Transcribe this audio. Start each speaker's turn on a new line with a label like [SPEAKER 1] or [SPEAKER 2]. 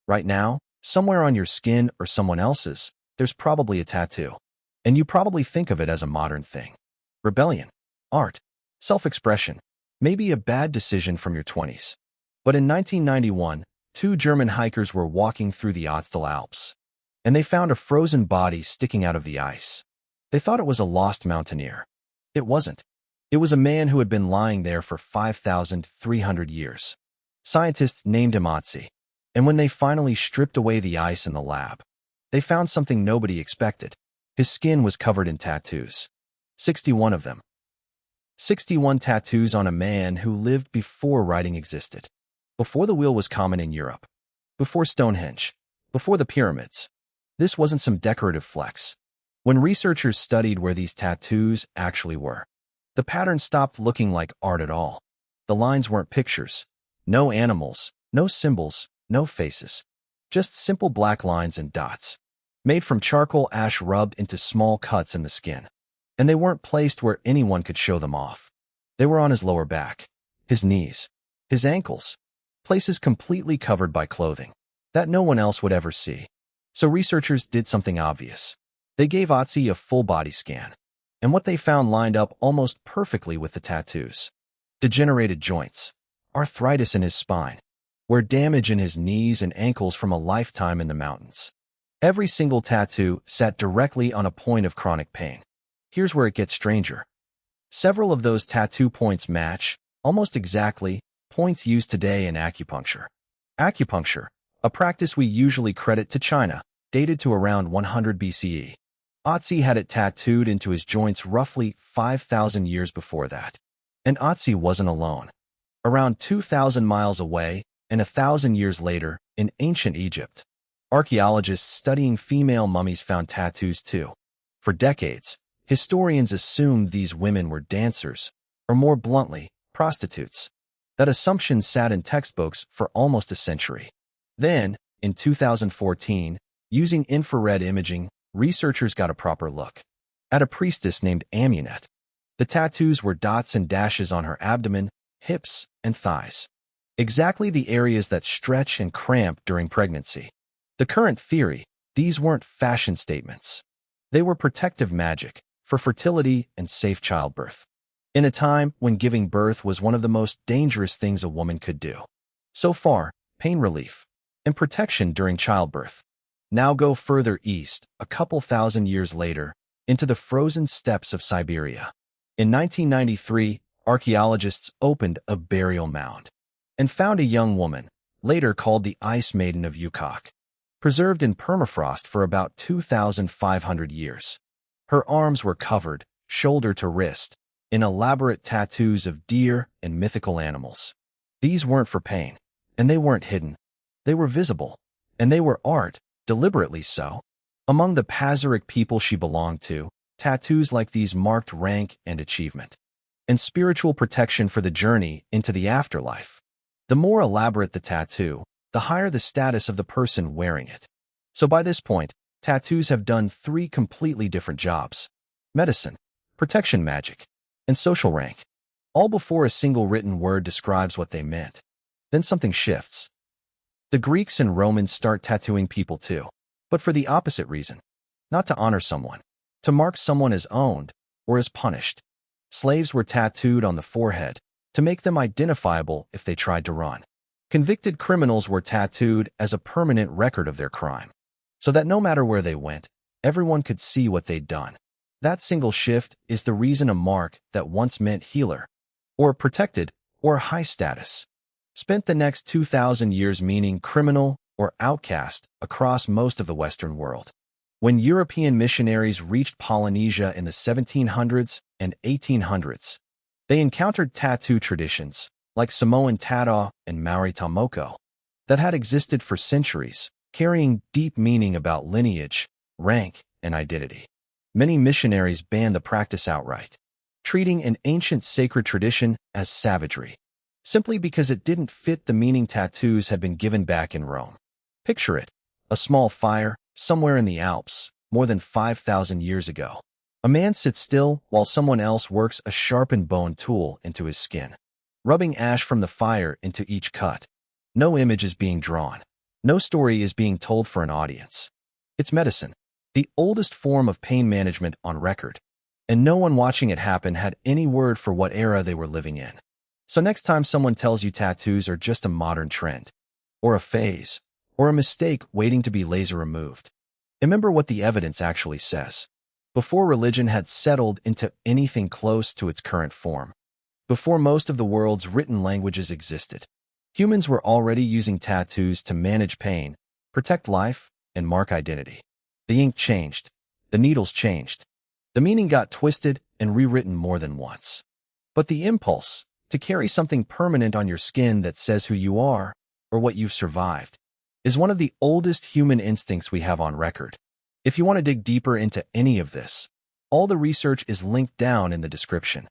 [SPEAKER 1] Right now, somewhere on your skin or someone else's, there's probably a tattoo. And you probably think of it as a modern thing. Rebellion, art, self-expression, maybe a bad decision from your 20s. But in 1991, two German hikers were walking through the Otzi Alps, and they found a frozen body sticking out of the ice. They thought it was a lost mountaineer. It wasn't. It was a man who had been lying there for 5,300 years. Scientists named him Otzi, and when they finally stripped away the ice in the lab, they found something nobody expected. His skin was covered in tattoos. 61 of them. 61 tattoos on a man who lived before writing existed. Before the wheel was common in Europe. Before Stonehenge. Before the pyramids. This wasn't some decorative flex. When researchers studied where these tattoos actually were, the pattern stopped looking like art at all. The lines weren't pictures. No animals, no symbols, no faces. Just simple black lines and dots, made from charcoal ash rubbed into small cuts in the skin. And they weren't placed where anyone could show them off. They were on his lower back, his knees, his ankles, places completely covered by clothing that no one else would ever see. So researchers did something obvious. They gave Otzi a full body scan, and what they found lined up almost perfectly with the tattoos. Degenerated joints, arthritis in his spine, wear damage in his knees and ankles from a lifetime in the mountains. Every single tattoo sat directly on a point of chronic pain. Here's where it gets stranger. Several of those tattoo points match, almost exactly, points used today in acupuncture. Acupuncture, a practice we usually credit to China, dated to around 100 BCE. Otzi had it tattooed into his joints roughly 5,000 years before that. And Otzi wasn't alone. Around 2,000 miles away, and 1,000 years later, in ancient Egypt, archaeologists studying female mummies found tattoos too. For decades, historians assumed these women were dancers, or more bluntly, prostitutes. That assumption sat in textbooks for almost a century. Then, in 2014, using infrared imaging, researchers got a proper look at a priestess named Amunet. The tattoos were dots and dashes on her abdomen, hips, and thighs. Exactly the areas that stretch and cramp during pregnancy. The current theory, these weren't fashion statements. They were protective magic for fertility and safe childbirth. In a time when giving birth was one of the most dangerous things a woman could do. So far, pain relief and protection during childbirth. Now go further east, a couple thousand years later, into the frozen steppes of Siberia. In 1993, archaeologists opened a burial mound and found a young woman, later called the Ice Maiden of Yukok, preserved in permafrost for about 2,500 years. Her arms were covered, shoulder to wrist, in elaborate tattoos of deer and mythical animals. These weren't for pain, and they weren't hidden. They were visible, and they were art, deliberately so. Among the Pazyryk people she belonged to, tattoos like these marked rank and achievement, and spiritual protection for the journey into the afterlife. The more elaborate the tattoo, the higher the status of the person wearing it. So by this point, tattoos have done three completely different jobs: medicine, protection magic, and social rank, all before a single written word describes what they meant. Then something shifts. The Greeks and Romans start tattooing people too, but for the opposite reason. Not to honor someone, to mark someone as owned or as punished. Slaves were tattooed on the forehead to make them identifiable if they tried to run. Convicted criminals were tattooed as a permanent record of their crime, so that no matter where they went, everyone could see what they'd done. That single shift is the reason a mark that once meant healer, or protected, or high status, spent the next 2,000 years meaning criminal or outcast across most of the Western world. When European missionaries reached Polynesia in the 1700s and 1800s, they encountered tattoo traditions like Samoan Tata and Maori Tamoko that had existed for centuries, carrying deep meaning about lineage, rank, and identity. Many missionaries banned the practice outright, treating an ancient sacred tradition as savagery, simply because it didn't fit the meaning tattoos had been given back in Rome. Picture it, a small fire, somewhere in the Alps, more than 5,000 years ago. A man sits still while someone else works a sharpened bone tool into his skin, rubbing ash from the fire into each cut. No image is being drawn. No story is being told for an audience. It's medicine, the oldest form of pain management on record, and no one watching it happen had any word for what era they were living in. So next time someone tells you tattoos are just a modern trend, or a phase, or a mistake waiting to be laser removed, remember what the evidence actually says. Before religion had settled into anything close to its current form, before most of the world's written languages existed, humans were already using tattoos to manage pain, protect life, and mark identity. The ink changed. The needles changed. The meaning got twisted and rewritten more than once. But the impulse to carry something permanent on your skin that says who you are or what you've survived is one of the oldest human instincts we have on record. If you want to dig deeper into any of this, all the research is linked down in the description.